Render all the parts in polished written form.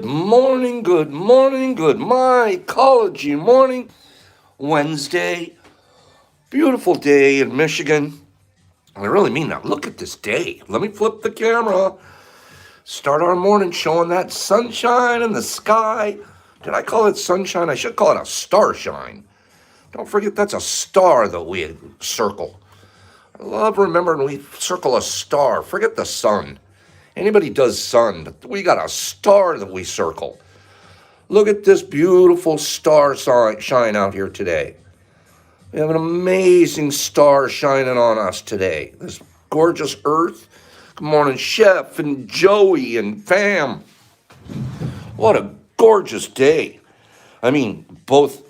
good morning, good mycology morning. Wednesday, beautiful day in Michigan. And I really mean that. Look at this day. Let me flip the camera. Start our morning showing that sunshine in the sky. Did I call it sunshine? I should call it a starshine. Don't forget that's a star that we circle. I love remembering we circle a star. Forget the sun. Anybody does sun, but we got a star that we circle. Look at this beautiful star shine out here today. We have an amazing star shining on us today. This gorgeous earth. Good morning, Chef and Joey and fam. What a gorgeous day. I mean, both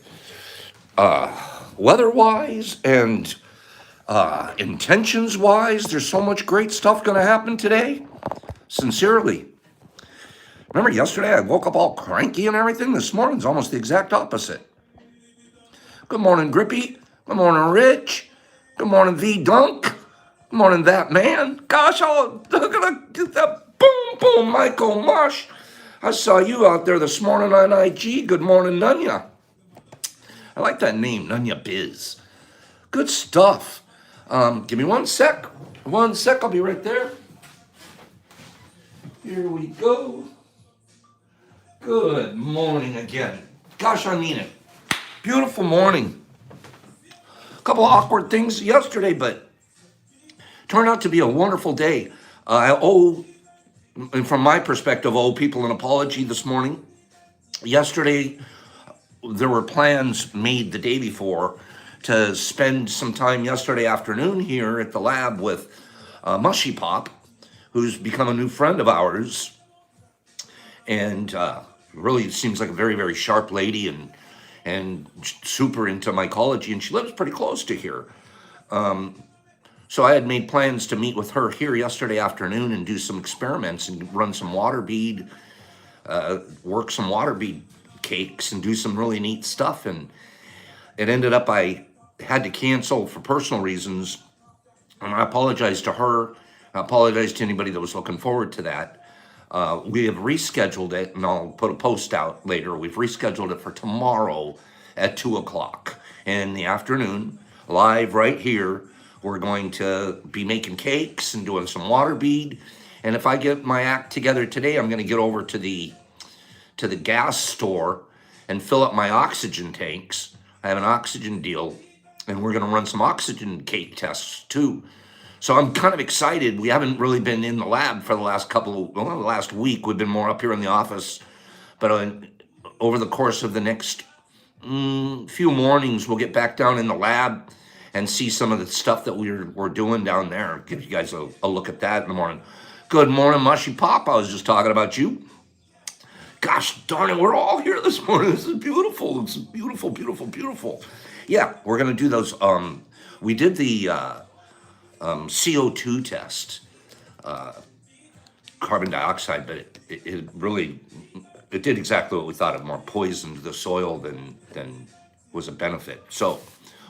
weather-wise and intentions-wise, there's so much great stuff going to happen today. Sincerely. Remember yesterday I woke up all cranky and everything? This morning's almost the exact opposite. Good morning, Grippy. Good morning, Rich. Good morning, V-Dunk. Good morning, That Man. Gosh, look at that boom, boom, Michael Mush. I saw you out there this morning on IG. Good morning, Nunya. I like that name, Nunya Biz. Good stuff. Give me one sec. One sec, I'll be right there. Here we go. Good morning again. Gosh, I mean it. Beautiful morning. A couple of awkward things yesterday, but turned out to be a wonderful day. I owe, and from my perspective, owe people an apology this morning. Yesterday, there were plans made the day before to spend some time yesterday afternoon here at the lab with Mushy Pop, who's become a new friend of ours, and really seems like a very, very sharp lady and super into mycology, and she lives pretty close to here. So I had made plans to meet with her here yesterday afternoon and do some experiments and run some water bead, work some water bead cakes and do some really neat stuff. And it ended up I had to cancel for personal reasons, and I apologize to her. I apologize to anybody that was looking forward to that. We have rescheduled it, and I'll put a post out later. We've rescheduled it for tomorrow at 2 o'clock in the afternoon, live right here. We're going to be making cakes and doing some water bead. And if I get my act together today, I'm going to get over to the gas store and fill up my oxygen tanks. I have an oxygen deal, and we're going to run some oxygen cake tests too. So I'm kind of excited. We haven't really been in the lab for the last week. We've been more up here in the office. But over the course of the next few mornings, we'll get back down in the lab and see some of the stuff that we're doing down there. Give you guys a look at that in the morning. Good morning, Mushy Pop. I was just talking about you. Gosh darn it, we're all here this morning. This is beautiful. It's beautiful, beautiful, beautiful. Yeah, we're going to do those. We did the CO2 test, carbon dioxide, but it really did exactly what we thought. It more poisoned the soil than was a benefit. So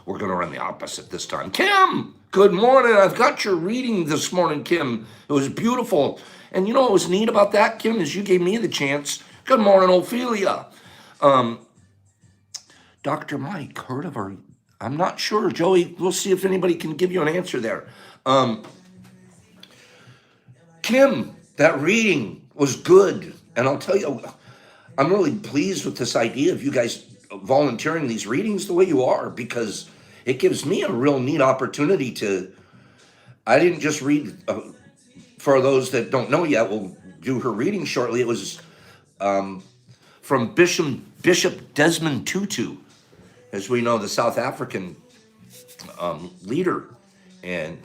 we're going to run the opposite this time. Kim, good morning. I've got your reading this morning, Kim. It was beautiful. And you know what was neat about that, Kim, is you gave me the chance. Good morning, Ophelia. Dr. Mike, heard of her? I'm not sure, Joey. We'll see if anybody can give you an answer there. Kim, that reading was good. And I'll tell you, I'm really pleased with this idea of you guys volunteering these readings the way you are, because it gives me a real neat opportunity to, I didn't just read, for those that don't know yet, we'll do her reading shortly. It was from Bishop Desmond Tutu, as we know, the South African leader and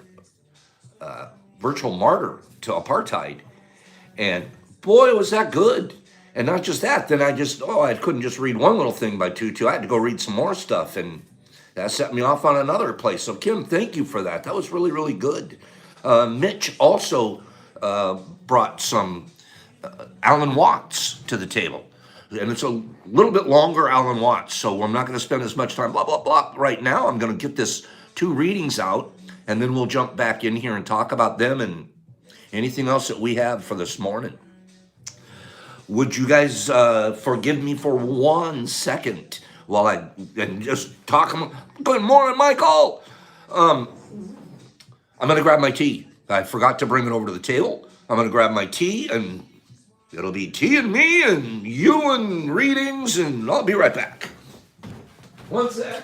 virtual martyr to apartheid. And boy, was that good. And not just that, then I couldn't just read one little thing by Tutu. I had to go read some more stuff, and that set me off on another place. So Kim, thank you for that. That was really, really good. Mitch also brought some Alan Watts to the table. And it's a little bit longer Alan Watts, so I'm not going to spend as much time, blah, blah, blah. Right now, I'm going to get this 2 readings out, and then we'll jump back in here and talk about them and anything else that we have for this morning. Would you guys forgive me for 1 second while I and just talk? Good morning, Michael. I'm gonna grab my tea. I forgot to bring it over to the table. I'm gonna grab my tea, and it'll be tea and me and you and readings, and I'll be right back. 1 sec.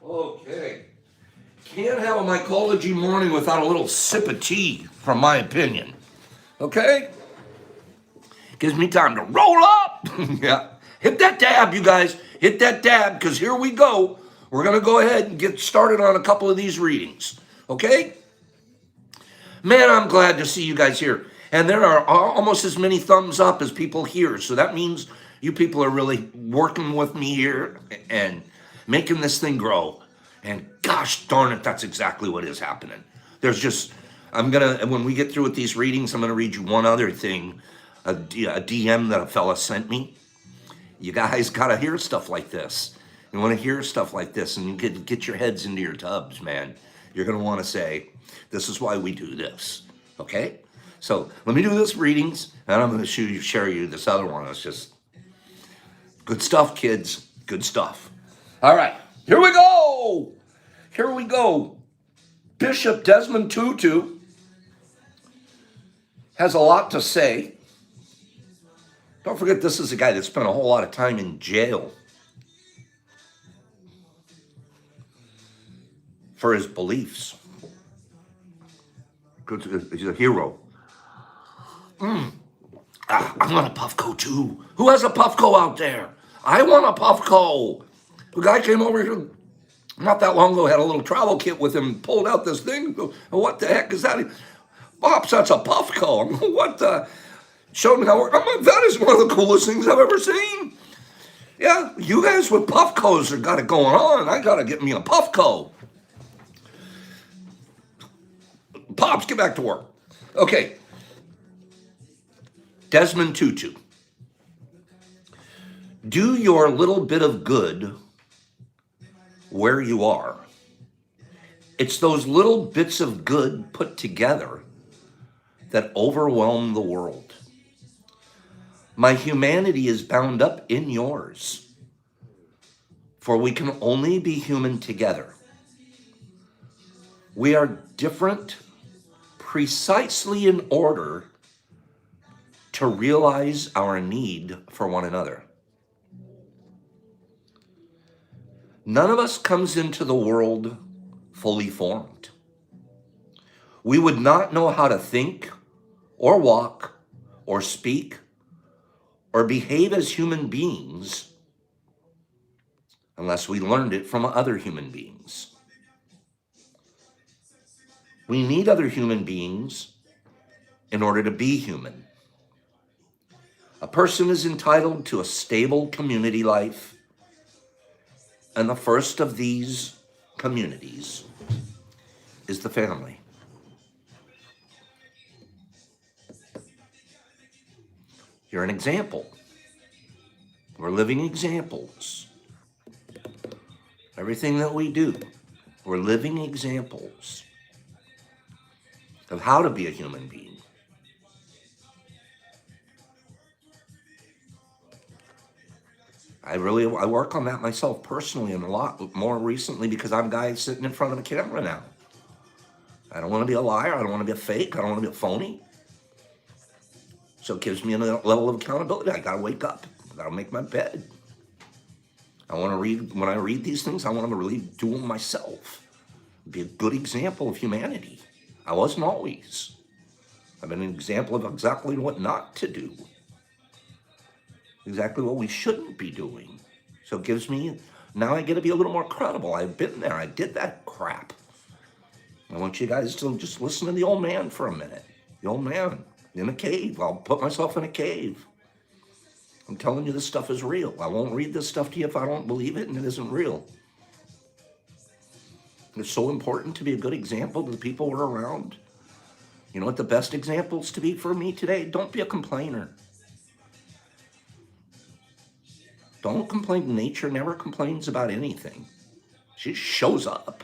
Okay. Can't have a mycology morning without a little sip of tea, from my opinion. Okay? Gives me time to roll up. Yeah. Hit that dab, you guys. Hit that dab, because here we go. We're going to go ahead and get started on a couple of these readings. Okay? Man, I'm glad to see you guys here. And there are almost as many thumbs up as people here. So that means you people are really working with me here and making this thing grow. And gosh darn it, that's exactly what is happening. When we get through with these readings, I'm going to read you one other thing, a DM that a fella sent me. You guys got to hear stuff like this. You want to hear stuff like this, and you get your heads into your tubs, man. You're going to want to say, this is why we do this, okay? So let me do this readings, and I'm going to share you this other one. It's just good stuff, kids. Good stuff. All right, here we go. Here we go. Bishop Desmond Tutu has a lot to say. Don't forget, this is a guy that spent a whole lot of time in jail for his beliefs. He's a hero. I want a Puffco too. Who has a Puffco out there? I want a Puffco. The guy came over here not that long ago, had a little travel kit with him, pulled out this thing. What the heck is that? Pops, that's a Puffco. What the? Showed me how. That is one of the coolest things I've ever seen. Yeah, you guys with Puffcos have got it going on. I got to get me a Puffco. Pops, get back to work. Okay. Desmond Tutu. Do your little bit of good where you are. It's those little bits of good put together that overwhelm the world. My humanity is bound up in yours, for we can only be human together. We are different precisely in order to realize our need for one another. None of us comes into the world fully formed. We would not know how to think or walk or speak or behave as human beings unless we learned it from other human beings. We need other human beings in order to be human. A person is entitled to a stable community life, and the first of these communities is the family. You're an example. We're living examples. Everything that we do, we're living examples of how to be a human being. I work on that myself personally, and a lot more recently because I'm a guy sitting in front of a camera now. I don't want to be a liar. I don't want to be a fake. I don't want to be a phony. So it gives me a level of accountability. I got to wake up. I got to make my bed. I want to read. When I read these things, I want to really do them myself. Be a good example of humanity. I wasn't always. I've been an example of exactly what not to do. Exactly what we shouldn't be doing. So it gives me, now I get to be a little more credible. I've been there. I did that crap. I want you guys to just listen to the old man for a minute. The old man in a cave. I'll put myself in a cave. I'm telling you, this stuff is real. I won't read this stuff to you if I don't believe it and it isn't real. It's so important to be a good example to the people we're around. You know what the best examples to be for me today? Don't be a complainer. Don't complain. Nature never complains about anything. She shows up.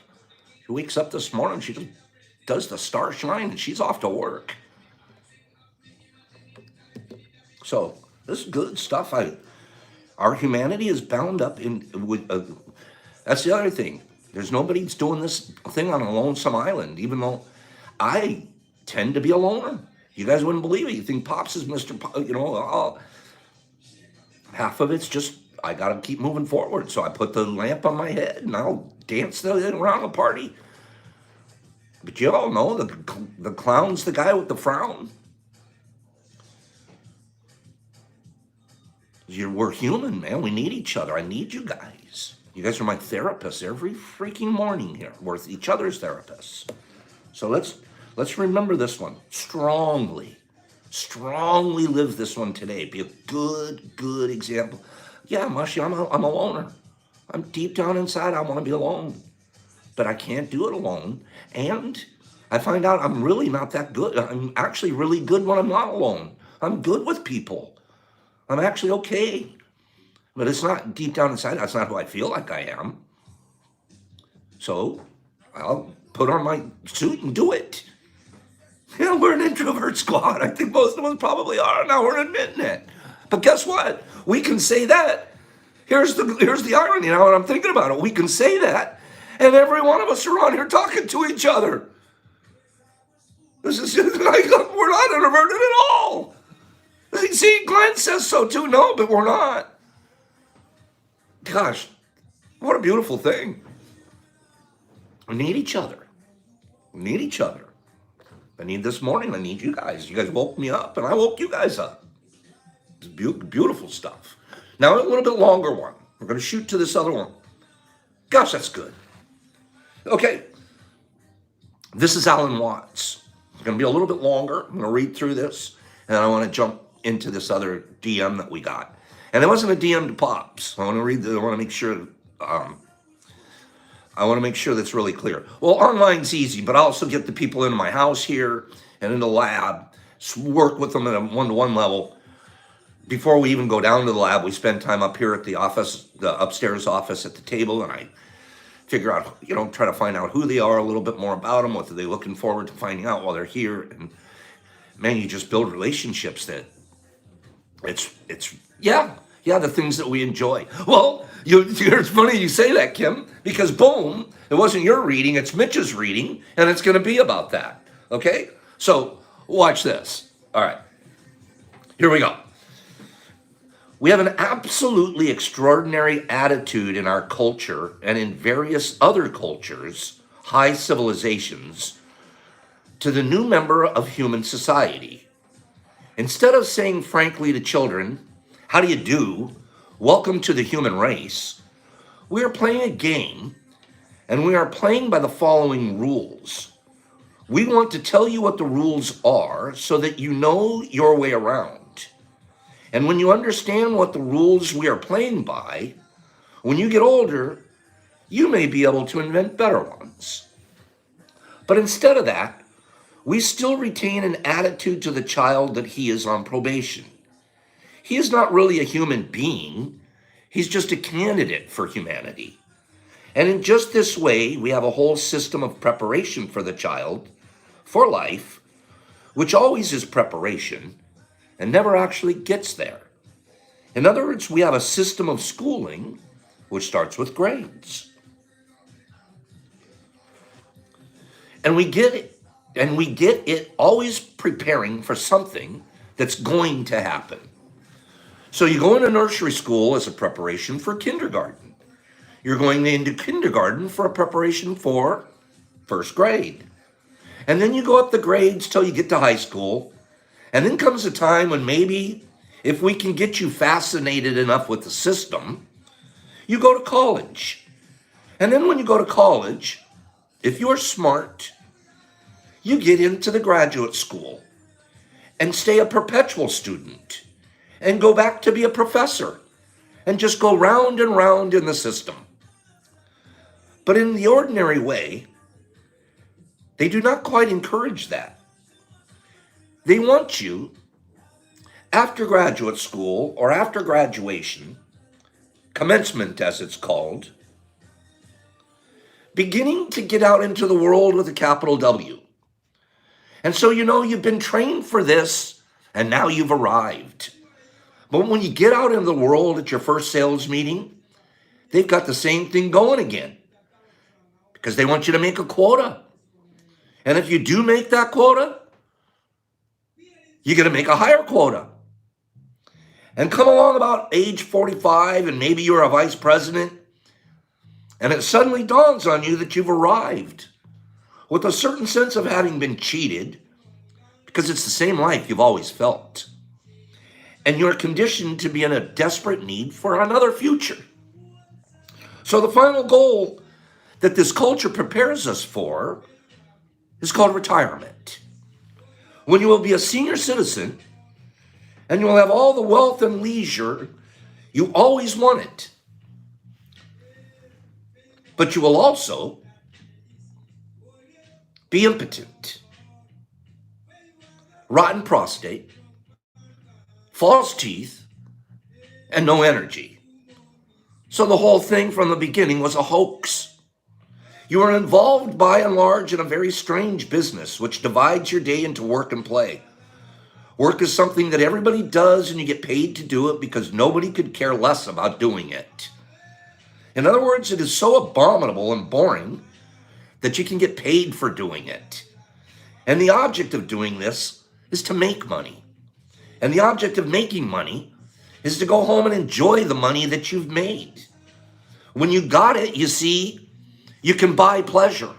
She wakes up this morning, she just does the star shine and she's off to work. So this is good stuff. Our humanity is bound up in with. That's the other thing. There's nobody that's doing this thing on a lonesome island, even though I tend to be a loner. You guys wouldn't believe it. You think Pops is Mr. Half of it's just, I got to keep moving forward. So I put the lamp on my head and I'll dance around the party. But you all know the clown's the guy with the frown. We're human, man. We need each other. I need you guys. You guys are my therapists every freaking morning here. We're each other's therapists. So let's remember this one strongly. Strongly live this one today. Be a good example. Yeah, Mushy, I'm a loner. I'm deep down inside, I want to be alone. But I can't do it alone. And I find out I'm really not that good. I'm actually really good when I'm not alone. I'm good with people. I'm actually okay. But it's not deep down inside, that's not who I feel like I am. So I'll put on my suit and do it. Yeah, we're an introvert squad. I think most of us probably are. Now we're admitting it. But guess what? We can say that. Here's the irony now, and I'm thinking about it. We can say that, and every one of us are on here talking to each other. This is like we're not introverted at all. See, Glenn says so too. No, but we're not. Gosh, what a beautiful thing. We need each other. We need each other. I need this morning, I need you guys. You guys woke me up, and I woke you guys up. It's beautiful stuff. Now, a little bit longer one. We're going to shoot to this other one. Gosh, that's good. Okay. This is Alan Watts. It's going to be a little bit longer. I'm going to read through this, and I want to jump into this other DM that we got. And it wasn't a DM to Pops. I want to make sure that's really clear. Well, online's easy, but I also get the people into my house here and in the lab, work with them at a one-to-one level. Before we even go down to the lab, we spend time up here at the office, the upstairs office at the table, and I figure out, try to find out who they are, a little bit more about them, what are they looking forward to finding out while they're here. And man, you just build relationships that the things that we enjoy. Well, it's funny you say that, Kim, because boom, it wasn't your reading, it's Mitch's reading, and it's going to be about that. Okay? So watch this. All right. Here we go. We have an absolutely extraordinary attitude in our culture and in various other cultures, high civilizations, to the new member of human society. Instead of saying frankly to children, "How do you do? Welcome to the human race," we are playing a game, and we are playing by the following rules. We want to tell you what the rules are so that you know your way around. And when you understand what the rules we are playing by, when you get older, you may be able to invent better ones. But instead of that, we still retain an attitude to the child that he is on probation. He is not really a human being. He's just a candidate for humanity. And in just this way, we have a whole system of preparation for the child, for life, which always is preparation and never actually gets there. In other words, we have a system of schooling which starts with grades. And we get it always preparing for something that's going to happen. So you go into nursery school as a preparation for kindergarten. You're going into kindergarten for a preparation for first grade. And then you go up the grades till you get to high school. And then comes a time when maybe, if we can get you fascinated enough with the system, you go to college. And then when you go to college, if you're smart, you get into the graduate school and stay a perpetual student and go back to be a professor and just go round and round in the system. But in the ordinary way, they do not quite encourage that. They want you, after graduate school or after graduation, commencement as it's called, beginning to get out into the world with a capital W. And so, you've been trained for this, and now you've arrived. But when you get out into the world at your first sales meeting, they've got the same thing going again because they want you to make a quota. And if you do make that quota, you're going to make a higher quota. And come along about age 45, and maybe you're a vice president, and it suddenly dawns on you that you've arrived with a certain sense of having been cheated, because it's the same life you've always felt. And you're conditioned to be in a desperate need for another future. So the final goal that this culture prepares us for is called retirement. When you will be a senior citizen and you will have all the wealth and leisure you always wanted. But you will also be impotent, rotten prostate, false teeth, and no energy. So the whole thing from the beginning was a hoax. You are involved by and large in a very strange business which divides your day into work and play. Work is something that everybody does and you get paid to do it because nobody could care less about doing it. In other words, it is so abominable and boring that you can get paid for doing it. And the object of doing this is to make money. And the object of making money is to go home and enjoy the money that you've made. When you got it, you see, you can buy pleasure.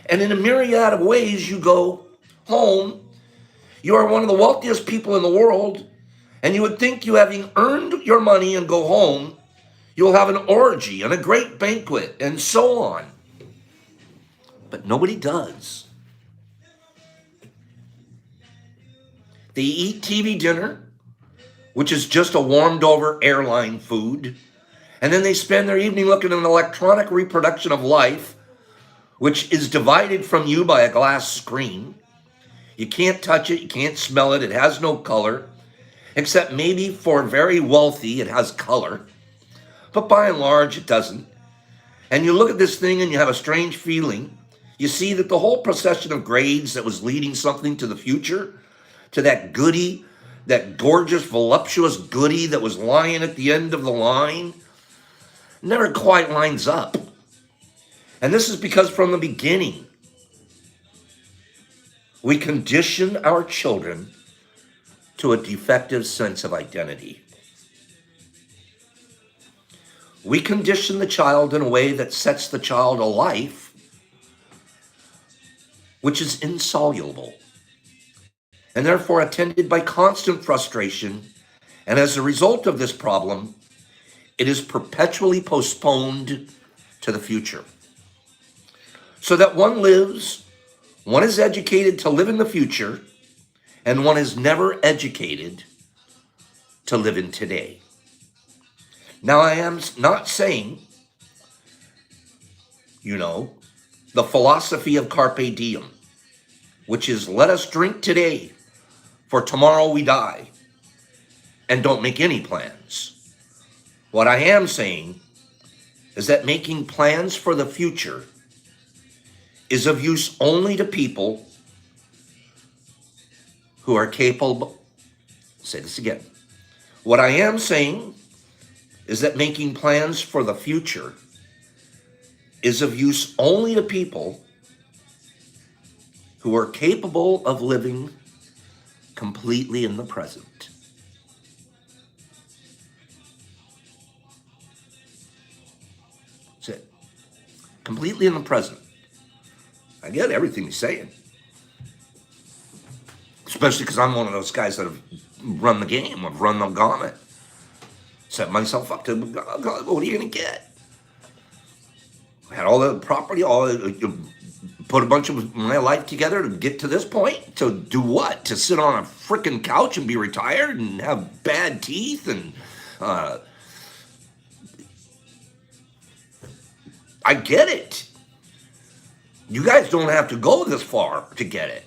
And in a myriad of ways, you go home. You are one of the wealthiest people in the world. And you would think you, having earned your money and go home, you'll have an orgy and a great banquet and so on. But nobody does. They eat TV dinner, which is just a warmed over airline food. And then they spend their evening looking at an electronic reproduction of life, which is divided from you by a glass screen. You can't touch it, you can't smell it, it has no color, except maybe for very wealthy it has color. But by and large, it doesn't. And you look at this thing and you have a strange feeling. You see that the whole procession of grades that was leading something to the future, to that goodie, that gorgeous, voluptuous goodie that was lying at the end of the line, never quite lines up. And this is because from the beginning, we condition our children to a defective sense of identity. We condition the child in a way that sets the child a life which is insoluble, and therefore attended by constant frustration. And as a result of this problem, it is perpetually postponed to the future. So that one is educated to live in the future, and one is never educated to live in today. Now, I am not saying, the philosophy of carpe diem, which is let us drink today, for tomorrow we die, and don't make any plans. What I am saying is that making plans for the future is of use only to people who are capable. Say this again. What I am saying is that making plans for the future is of use only to people who are capable of living completely in the present. That's it. Completely in the present. I get everything he's saying. Especially because I'm one of those guys that have run the game, have run the gauntlet. Set myself up to, God, what are you going to get? I had all the property, put a bunch of my life together to get to this point. To do what? To sit on a freaking couch and be retired and have bad teeth and I get it. You guys don't have to go this far to get it.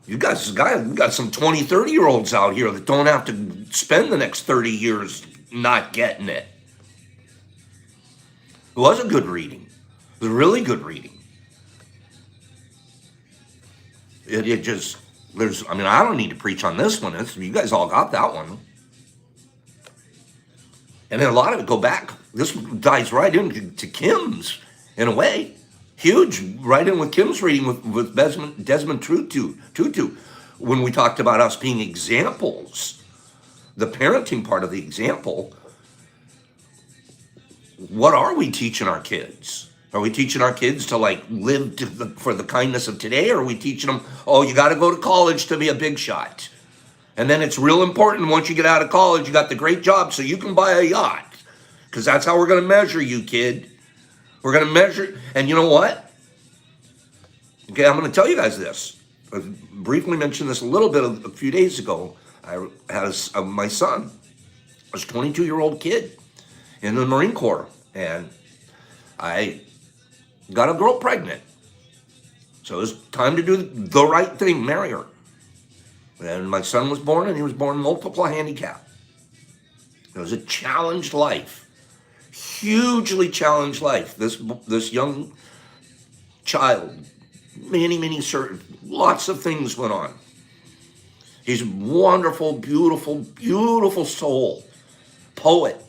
You guys got some 20, 30-year-olds out here that don't have to spend the next 30 years not getting it. It was a good reading. It was a really good reading. It just, I mean, I don't need to preach on this one. You guys all got that one. And then a lot of it go back. This dives right into Kim's in a way. Huge, right in with Kim's reading with Desmond Tutu. When we talked about us being examples, the parenting part of the example, what are we teaching our kids? Are we teaching our kids to like live for the kindness of today? Or are we teaching them, oh, you got to go to college to be a big shot? And then it's real important once you get out of college, you got the great job so you can buy a yacht. Because that's how we're going to measure you, kid. We're going to measure, and you know what? Okay, I'm going to tell you guys this. I briefly mentioned this a little bit a few days ago. I had my son, was a 22-year-old kid in the Marine Corps, and I got a girl pregnant. So it was time to do the right thing, marry her. And my son was born, and he was born multiple handicap. It was a challenged life, hugely challenged life. This young child, lots of things went on. He's a wonderful, beautiful, beautiful soul, poet,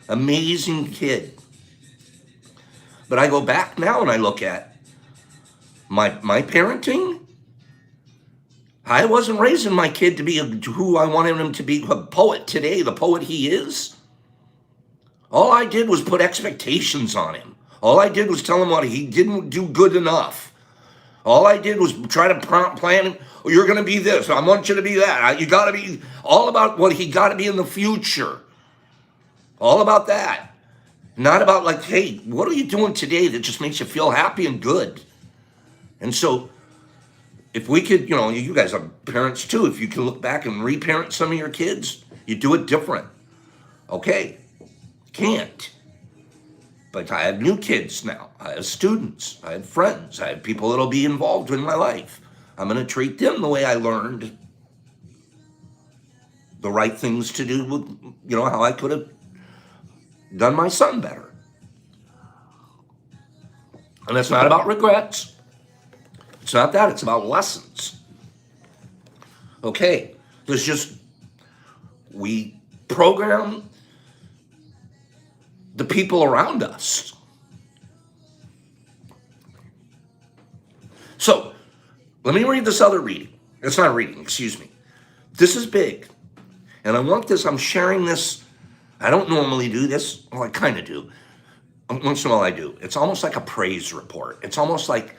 amazing kid. But I go back now and I look at my parenting. I wasn't raising my kid to be who I wanted him to be, a poet today, the poet he is. All I did was put expectations on him. All I did was tell him what he didn't do good enough. All I did was try to plan him. Oh, you're going to be this. I want you to be that. You got to be all about what he got to be in the future. All about that. Not about like, hey, what are you doing today that just makes you feel happy and good? And so if we could, you guys are parents too. If you can look back and reparent some of your kids, you do it different. Okay, can't. But I have new kids now. I have students. I have friends. I have people that'll be involved in my life. I'm going to treat them the way I learned the right things to do with, how I could have done my son better. And it's not about regrets. It's not that. It's about lessons. Okay, we program the people around us. So, let me read this other reading. It's not a reading, excuse me. This is big. And I want this, I'm sharing this. I don't normally do this. Well, I kind of do. Once in a while I do. It's almost like a praise report. It's almost like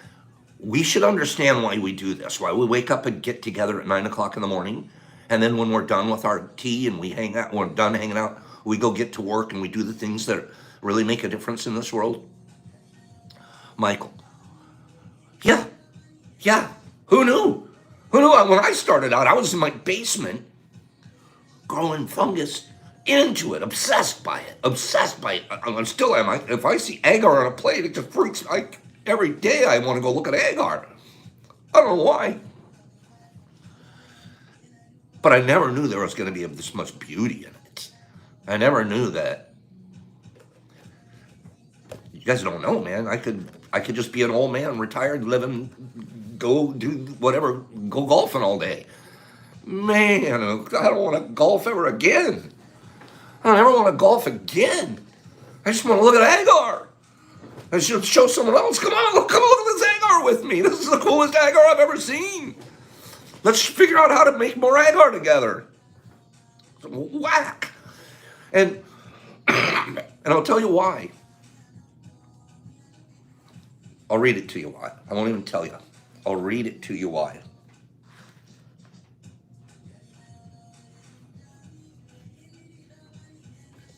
we should understand why we do this, why we wake up and get together at 9 o'clock in the morning. And then when we're done with our tea and we hang out, we're done hanging out, we go get to work and we do the things that really make a difference in this world. Michael. Yeah. Who knew? When I started out, I was in my basement growing fungus into it, obsessed by it. I still am. If I see agar on a plate, it just freaks me. Every day I want to go look at agar. I don't know why. But I never knew there was going to be this much beauty in it. I never knew that. You guys don't know, man. I could just be an old man, retired, living, go do whatever, go golfing all day. Man, I don't want to golf ever again. I don't ever want to golf again. I just want to look at agar. I should show someone else. Come look at this agar with me. This is the coolest agar I've ever seen. Let's figure out how to make more agar together. Whack. And I'll tell you why. I'll read it to you why. I won't even tell you. I'll read it to you why.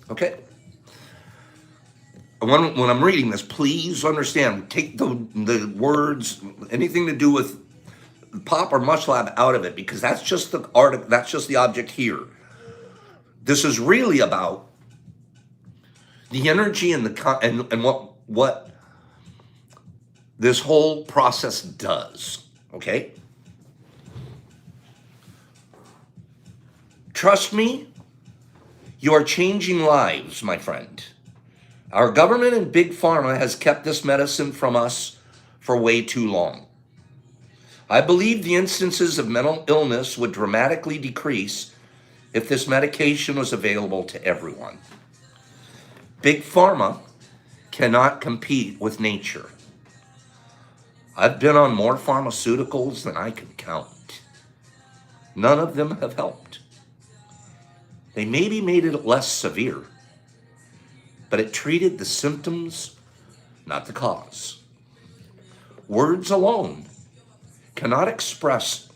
Okay? When I'm reading this, please understand, take the words, anything to do with pop or mush lab out of it, because that's just the art, that's just the object here. This is really about the energy and what this whole process does. Okay? Trust me, you are changing lives, my friend. Our government and Big Pharma has kept this medicine from us for way too long. I believe the instances of mental illness would dramatically decrease if this medication was available to everyone. Big Pharma cannot compete with nature. I've been on more pharmaceuticals than I can count. None of them have helped. They maybe made it less severe, but it treated the symptoms, not the cause. Words alone cannot express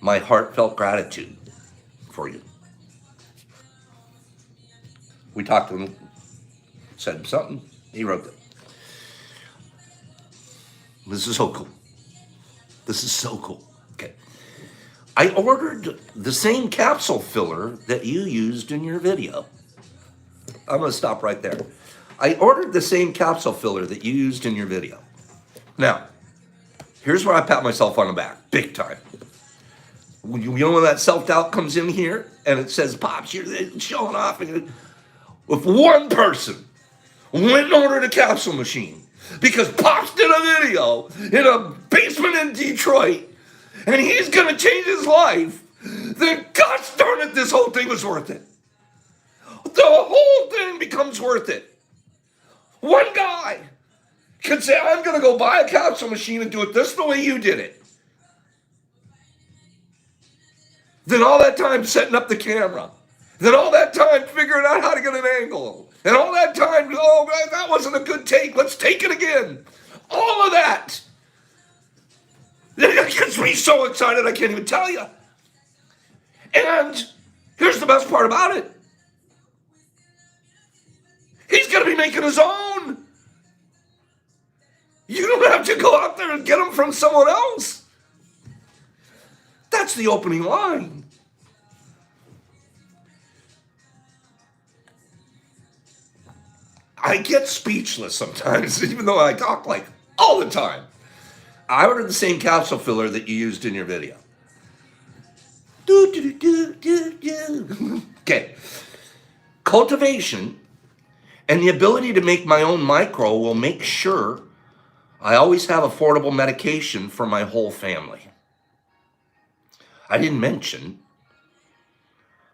my heartfelt gratitude for you. We talked to him, said something, he wrote it. This is so cool. This is so cool. Okay. I ordered the same capsule filler that you used in your video. I'm going to stop right there. I ordered the same capsule filler that you used in your video. Now, here's where I pat myself on the back, big time. You know when that self-doubt comes in here and it says, Pops, you're showing off. And if one person went and ordered a capsule machine because Pops did a video in a basement in Detroit and he's going to change his life, then gosh darn it, this whole thing was worth it. The whole thing becomes worth it. One guy can say, I'm going to go buy a capsule machine and do it this the way you did it. Then all that time setting up the camera. Then all that time figuring out how to get an angle. And all that time, oh, man, that wasn't a good take. Let's take it again. All of that. It gets me so excited I can't even tell you. And here's the best part about it. He's going to be making his own. You don't have to go out there and get them from someone else. That's the opening line. I get speechless sometimes, even though I talk like all the time. I ordered the same capsule filler that you used in your video. Okay. Cultivation and the ability to make my own micro will make sure I always have affordable medication for my whole family. I didn't mention,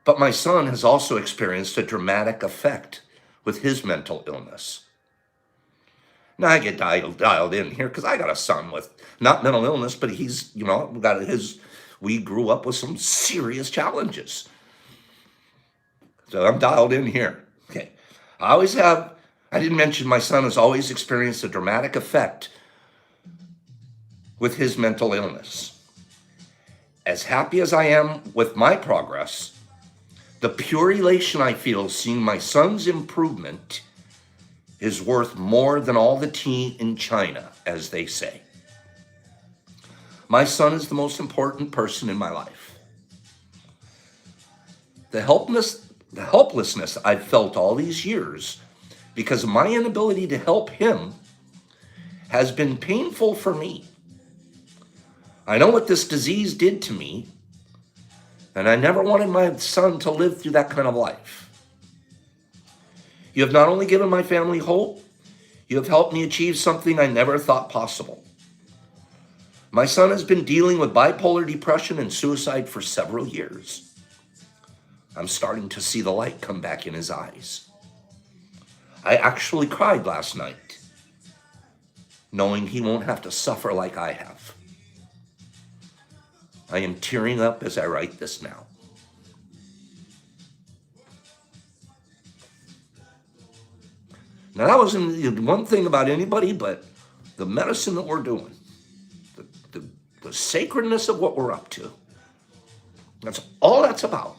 but my son has also experienced a dramatic effect with his mental illness. Now I get dialed in here because I got a son with not mental illness, but he's, we grew up with some serious challenges. So I'm dialed in here. Okay. I didn't mention my son has always experienced a dramatic effect with his mental illness. As happy as I am with my progress, the pure elation I feel seeing my son's improvement is worth more than all the tea in China, as they say. My son is the most important person in my life. The helplessness I've felt all these years because of my inability to help him has been painful for me. I know what this disease did to me, and I never wanted my son to live through that kind of life. You have not only given my family hope, you have helped me achieve something I never thought possible. My son has been dealing with bipolar depression and suicide for several years. I'm starting to see the light come back in his eyes. I actually cried last night, knowing he won't have to suffer like I have. I am tearing up as I write this now. Now, that wasn't one thing about anybody, but the medicine that we're doing, the sacredness of what we're up to. That's all that's about.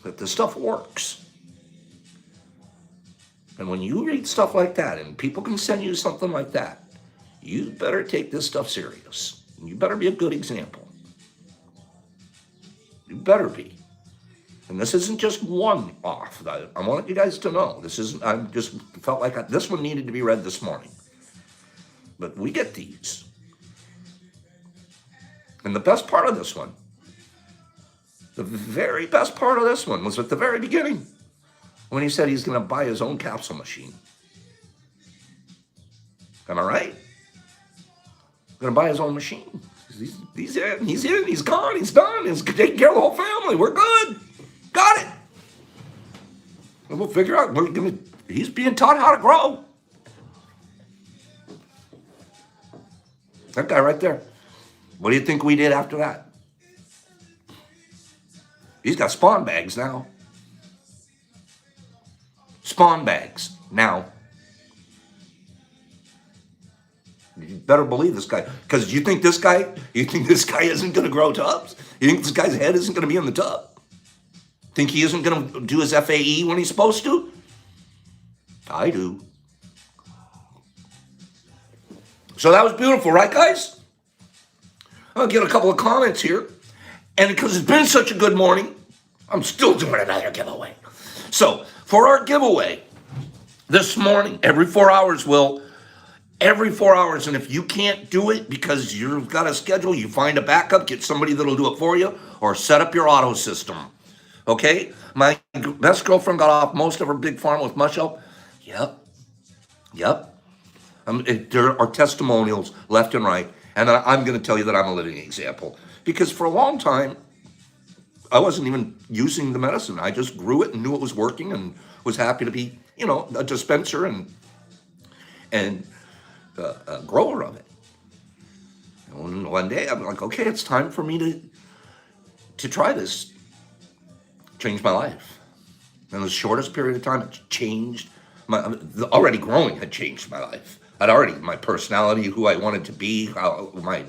That the stuff works. And when you read stuff like that, and people can send you something like that, you better take this stuff serious. You better be a good example. You better be. And this isn't just one off. I want you guys to know. I just felt like this one needed to be read this morning. But we get these. And the best part of this one, the very best part of this one was at the very beginning when he said he's going to buy his own capsule machine. Am I right? Gonna buy his own machine. He's gone, he's done. He's taking care of the whole family. We're good. Got it. And we'll figure out. He's being taught how to grow. That guy right there. What do you think we did after that? He's got spawn bags now. Spawn bags now. You better believe this guy. Because you think this guy isn't going to grow tubs? You think this guy's head isn't going to be in the tub? Think he isn't going to do his FAE when he's supposed to? I do. So that was beautiful, right, guys? I'll get a couple of comments here. And because it's been such a good morning, I'm still doing another giveaway. So for our giveaway this morning, every 4 hours, every 4 hours. And if you can't do it because you've got a schedule, you find a backup, get somebody that'll do it for you, or set up your auto system. Okay? My best girlfriend got off most of her big farm with mush help. Yep. There are testimonials left and right. And I'm going to tell you that I'm a living example. Because for a long time, I wasn't even using the medicine. I just grew it and knew it was working and was happy to be, a dispenser and a grower of it. And one day I'm like, okay, it's time for me to try this. Changed my life. In the shortest period of time, it changed. Already growing had changed my life. My personality, who I wanted to be, my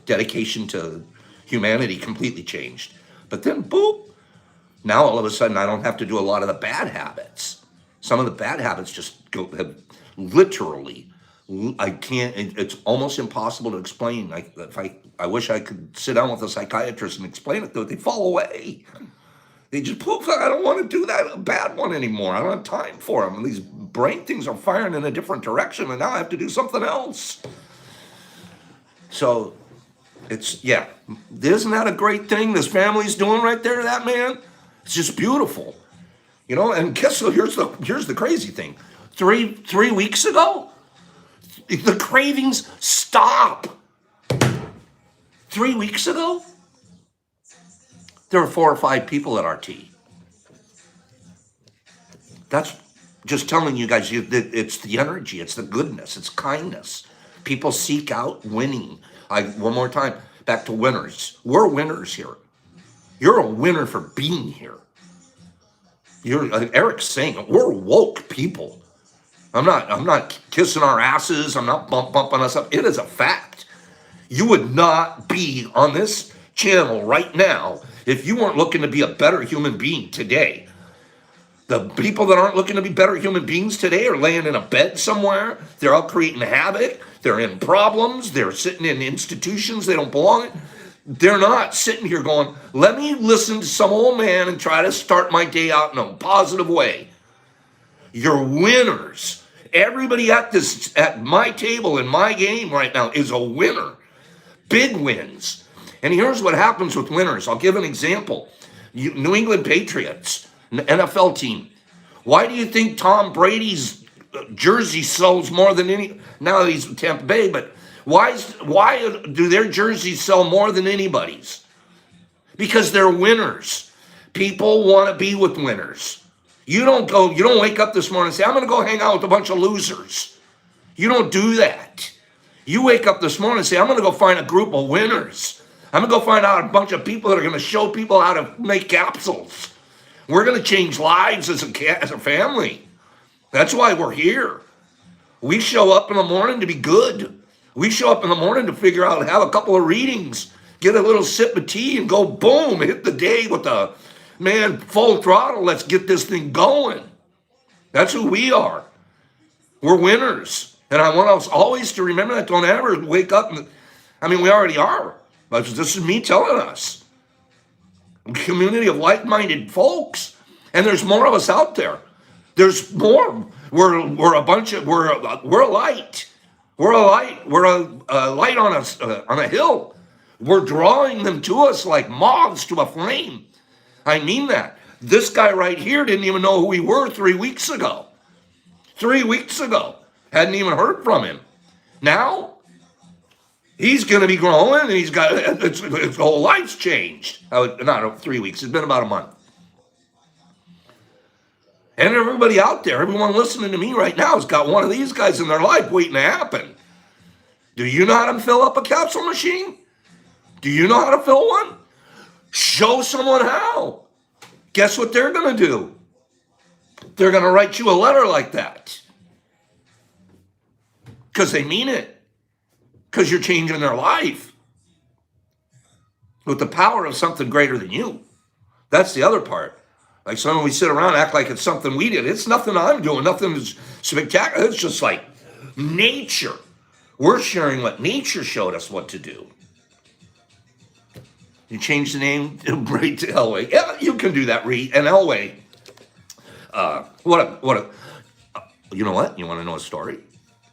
dedication to humanity completely changed. But then, boop, now all of a sudden I don't have to do a lot of the bad habits. Some of the bad habits just have literally, I can't, it's almost impossible to explain. I wish I could sit down with a psychiatrist and explain it, though. They fall away. They just poof, I don't want to do that bad one anymore. I don't have time for them. And these brain things are firing in a different direction, and now I have to do something else. So isn't that a great thing this family's doing right there, that man? It's just beautiful. And guess what? Here's the crazy thing. 3 weeks ago, the cravings stop. 3 weeks ago, there were 4 or 5 people at RT. That's just telling you guys, it's the energy, it's the goodness, it's kindness. People seek out winning. One more time, back to winners. We're winners here. You're a winner for being here. Eric's saying, we're woke people. I'm not kissing our asses. I'm not bumping us up. It is a fact. You would not be on this channel right now if you weren't looking to be a better human being today. The people that aren't looking to be better human beings today are laying in a bed somewhere. They're out creating havoc. They're in problems. They're sitting in institutions they don't belong in. They're not sitting here going, let me listen to some old man and try to start my day out in a positive way. You're winners. Everybody at my table in my game right now is a winner. Big wins. And here's what happens with winners. I'll give an example. New England Patriots, an NFL team. Why do you think Tom Brady's jersey sells more than any? Now he's in Tampa Bay, but why do their jerseys sell more than anybody's? Because they're winners. People want to be with winners. You don't wake up this morning and say, I'm going to go hang out with a bunch of losers. You don't do that. You wake up this morning and say, I'm going to go find a group of winners. I'm going to go find out a bunch of people that are going to show people how to make capsules. We're going to change lives as a family. That's why we're here. We show up in the morning to be good. We show up in the morning to figure out, have a couple of readings, get a little sip of tea, and go boom, hit the day with the full throttle. Let's get this thing going. That's who we are. We're winners. And I want us always to remember that. Don't ever wake up we already are. But this is me telling us. A community of like-minded folks. And there's more of us out there. There's more. We're a light. We're a light. We're a light on a hill. We're drawing them to us like moths to a flame. I mean that. This guy right here didn't even know who we were 3 weeks ago. 3 weeks ago. Hadn't even heard from him. Now, He's going to be growing, and he's got his whole life's changed. Not 3 weeks. It's been about a month. And everybody out there, everyone listening to me right now has got one of these guys in their life waiting to happen. Do you know how to fill up a capsule machine? Do you know how to fill one? Show someone how. Guess what they're going to do? They're going to write you a letter like that. Because they mean it. Because you're changing their life. With the power of something greater than you. That's the other part. Like some we sit around and act like it's something we did. It's nothing I'm doing. Nothing is spectacular. It's just like nature. We're sharing what nature showed us what to do. You change the name to Elway. Yeah, you can do that, Reed. And Elway. You know what? You want to know a story?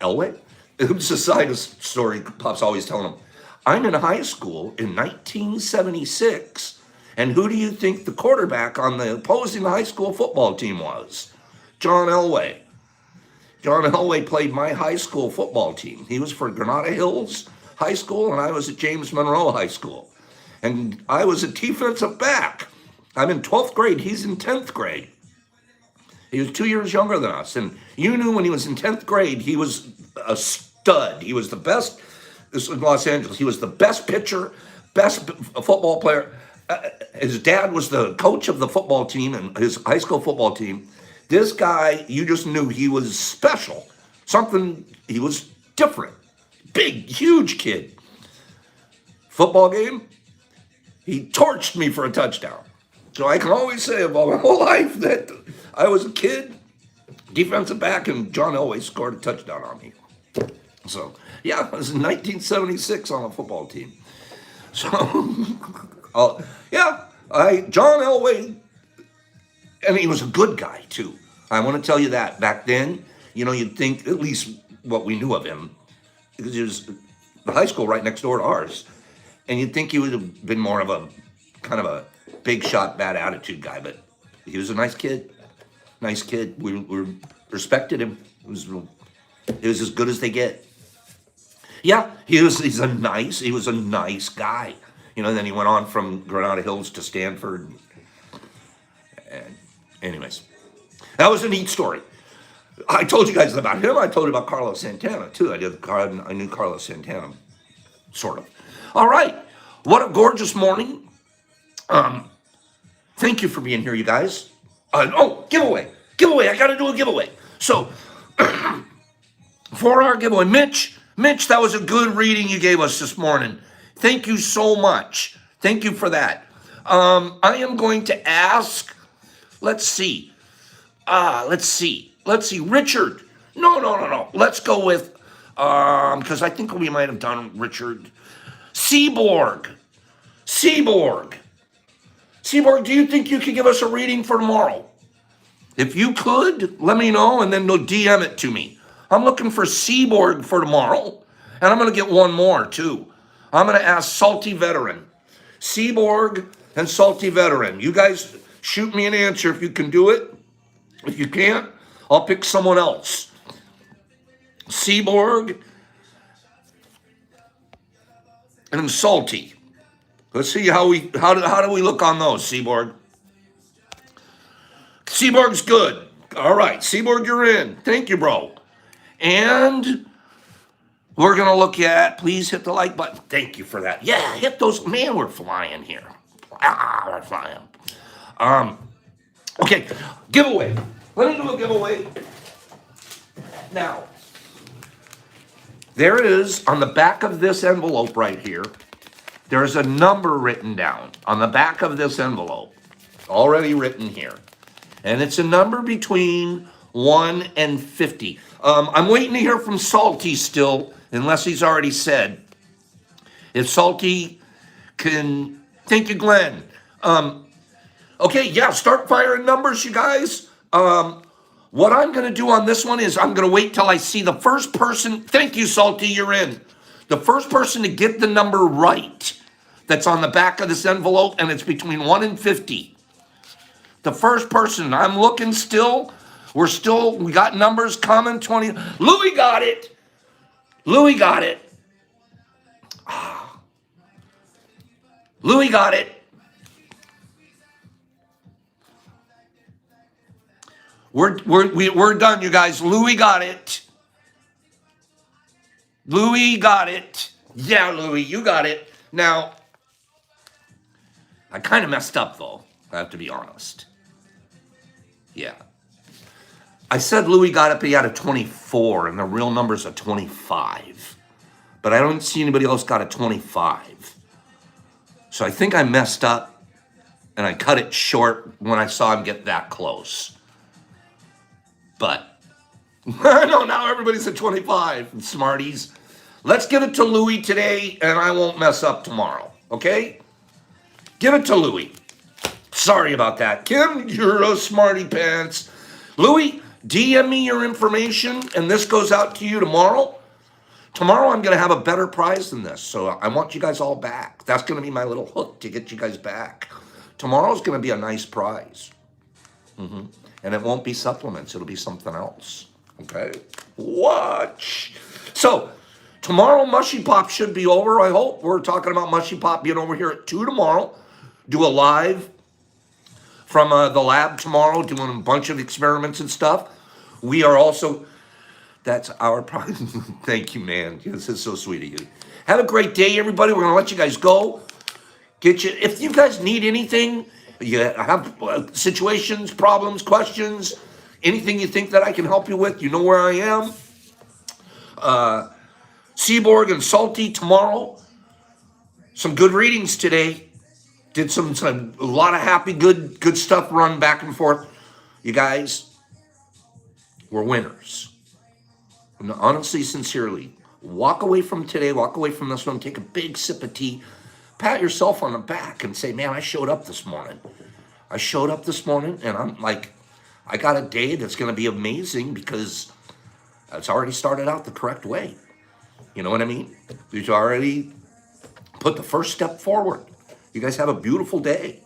Elway? It's a side story. Pop's always telling him. I'm in high school in 1976. And who do you think the quarterback on the opposing high school football team was? John Elway. John Elway played my high school football team. He was for Granada Hills High School, and I was at James Monroe High School. And I was a defensive back. I'm in 12th grade. He's in 10th grade. He was 2 years younger than us. And you knew when he was in 10th grade, he was a stud. He was the best. This was in Los Angeles. He was the best pitcher, best football player. His dad was the coach of the football team and his high school football team. This guy, you just knew he was special. He was different. Big, huge kid. Football game, he torched me for a touchdown. So I can always say about my whole life that I was a kid, defensive back, and John Elway scored a touchdown on me. So, yeah, it was in 1976 on a football team. So, John Elway, and he was a good guy, too. I want to tell you that. Back then, you'd think, at least what we knew of him, because he was the high school right next door to ours, and you'd think he would have been more of a kind of a big shot, bad attitude guy, but he was a nice kid. Nice kid. We respected him. It was as good as they get. Yeah, he was a nice guy. Then he went on from Granada Hills to Stanford. And anyways, that was a neat story. I told you guys about him. I told you about Carlos Santana, too. I knew Carlos Santana, sort of. All right. What a gorgeous morning. Thank you for being here, you guys. Giveaway. I got to do a giveaway. So, for our giveaway, Mitch, that was a good reading you gave us this morning. Thank you so much. Thank you for that. I am going to ask, let's see, Richard. No. Let's go with, because I think we might have done Richard. Seaborg, do you think you could give us a reading for tomorrow? If you could, let me know, and then they'll DM it to me. I'm looking for Seaborg for tomorrow, and I'm going to get one more, too. I'm going to ask Salty Veteran. Seaborg and Salty Veteran. You guys shoot me an answer if you can do it. If you can't, I'll pick someone else. Seaborg and Salty. Let's see how do we look on those, Seaborg? Seaborg's good. All right, Seaborg, you're in. Thank you, bro. And we're going to look at, please hit the like button. Thank you for that. Yeah, hit those. Man, we're flying here. We're flying. Okay, giveaway. Let me do a giveaway. Now, there is, on the back of this envelope right here, there's a number written down on the back of this envelope, already written here. And it's a number between 1 and 50. I'm waiting to hear from Salty still, unless he's already said. If Salty can, thank you, Glenn. Okay, yeah, start firing numbers, you guys. What I'm going to do on this one is I'm going to wait till I see the first person. Thank you, Salty, you're in. The first person to get the number right that's on the back of this envelope, and it's between 1 and 50. The first person, I'm looking still. We got numbers coming, 20. Louis got it. Louis got it. We're done, you guys. Louis got it. Louis got it. Yeah, Louis, you got it. Now, I kind of messed up, though. I have to be honest. Yeah. I said Louis got it, but he had a 24, and the real number's a 25. But I don't see anybody else got a 25. So I think I messed up, and I cut it short when I saw him get that close. But I know now everybody's at 25, smarties. Let's give it to Louis today, and I won't mess up tomorrow, okay? Give it to Louis. Sorry about that. Kim, you're a smarty pants. Louis, DM me your information, and this goes out to you tomorrow. Tomorrow I'm going to have a better prize than this, so I want you guys all back. That's going to be my little hook to get you guys back. Tomorrow's going to be a nice prize. And it won't be supplements. It'll be something else. Okay? Watch. So, tomorrow Mushy Pop should be over, I hope. We're talking about Mushy Pop being over here at 2 tomorrow. Do a live from the lab tomorrow, doing a bunch of experiments and stuff. We are also, that's our prize. Thank you, man. This is so sweet of you. Have a great day, everybody. We're going to let you guys go. Get you, if you guys need anything, you have situations, problems, questions, anything you think that I can help you with, you know where I am. Seaborg and Salty tomorrow. Some good readings today. Did a lot of happy, good stuff run back and forth. You guys, we're winners. And honestly, sincerely, walk away from today, walk away from this one, take a big sip of tea, pat yourself on the back and say, man, I showed up this morning. I showed up this morning, and I'm like, I got a day that's going to be amazing because it's already started out the correct way. You know what I mean? We've already put the first step forward. You guys have a beautiful day.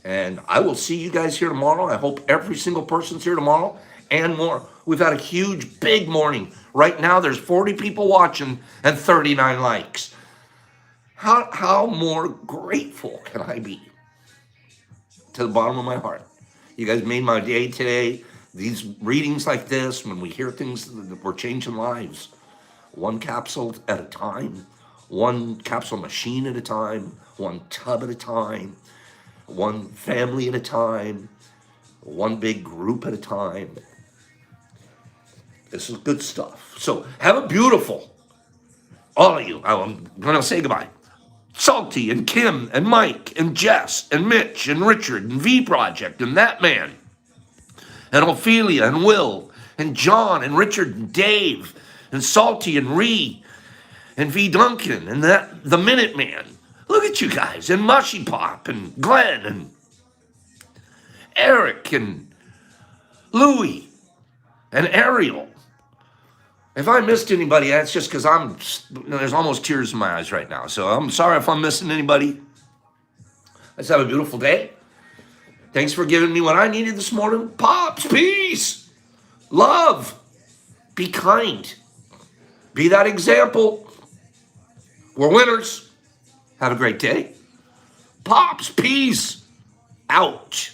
And I will see you guys here tomorrow. I hope every single person's here tomorrow and more. We've had a huge, big morning. Right now, there's 40 people watching and 39 likes. How more grateful can I be? To the bottom of my heart. You guys made my day today. These readings like this, when we hear things, we're changing lives. One capsule at a time. One capsule machine at a time. One tub at a time. One family at a time. One big group at a time. This is good stuff. So have a beautiful, all of you. I'm going to say goodbye. Salty and Kim and Mike and Jess and Mitch and Richard and V Project and that man and Ophelia and Will and John and Richard and Dave and Salty and Ree and V Duncan and the Minuteman. Look at you guys, and Mushy Pop and Glenn and Eric and Louie and Ariel. If I missed anybody, that's just because there's almost tears in my eyes right now. So I'm sorry if I'm missing anybody. Let's have a beautiful day. Thanks for giving me what I needed this morning. Pops, peace, love, be kind. Be that example. We're winners. Have a great day. Pops, peace, out.